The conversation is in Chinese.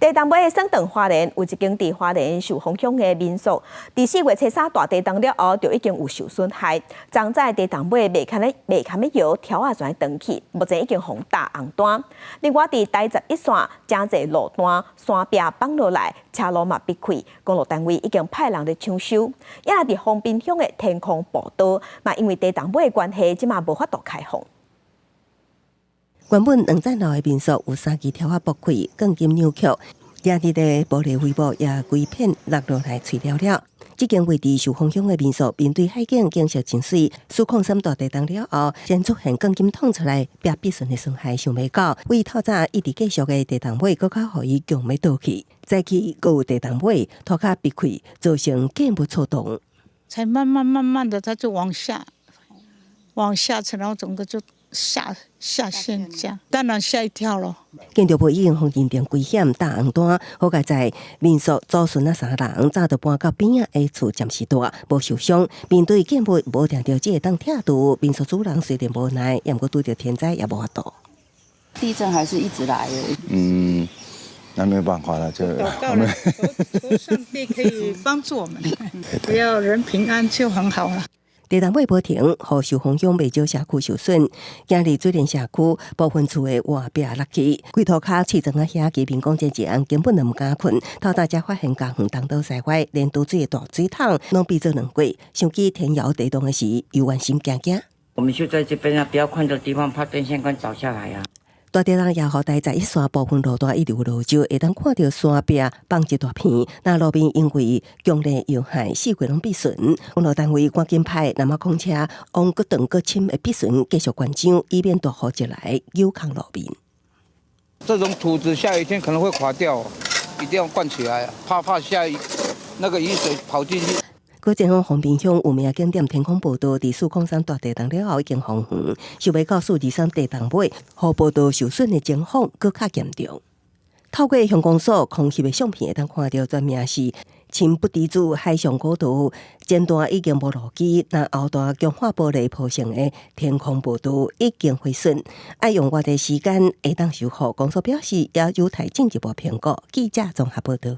地动尾的省长花莲有一间伫花莲受风险的民宿，伫4月初3大地动了后，就已经有受损害。昨早地动尾袂堪要摇，条啊全断去，目前已经红大红单。另外伫台11线真侪路段山壁放落来，车路嘛闭开，公路单位已经派人咧抢修。也伫丰滨乡的天空步道，嘛因为地动尾的关系，即嘛无法度开放。原本2层楼的民宿有3支条啊剥开，钢筋扭曲，也伫个玻璃帷幕也规片落落来碎了了。这间位置受风险的民宿，面对海景景色真水。数控3大地动了后，先出现钢筋捅出来，壁壁损的损害尚未到。为透早一直继续的地动尾，搁较互伊强要倒去。早起搁有地动尾，土骹闭开，造成建物错动。才慢慢的，它就往下，然后整个就下陷这样，当然吓一跳咯。建筑部已经封认定危险大红单，好在民宿祖孙啊3人早就搬到边仔的厝暂时住，无受伤。面对建物无定着这当跳度，民宿主人虽然无奈，也毋过拄着天灾也无法度。地震还是一直来的。那没有办法了，就祷告了，求上帝可以帮助我们，只要人平安就很好了。地动尾无停，互受风险未少社区受损。今日水莲社区部分厝的外壁落去，规土骹砌砖啊遐，居民讲这治安根本就唔敢困。透早才发现家园东倒西歪，连倒水的大水桶拢变做2轨。想起天摇地动的时，又万心惊惊。我们就在这边啊，不要看这地方，怕电线杆倒下来啊。大地震也互台11线部分路段一直有落石，会当看到山壁放一大片。那路边因为强烈有害，4轨拢必损。公路单位赶紧派南马空车往搁长搁深的必损继续关张，以免大雨一来有抗路面。这种土质下雨天可能会垮掉，一定要灌起来啊！怕下雨那个雨水跑进去。搁前往丰滨乡有名景点天空步道，伫403大地动了后已经封园，想要到423地动尾，互步道受损的情况搁较严重。透过乡公所空翕的相片，会当看到全名是青不敌主海上古道，前段已经无路基，但后段强化玻璃铺成的天空步道已经毁损，爱用偌济时间会当修复。公所表示，也有待进一步评估。记者综合报道。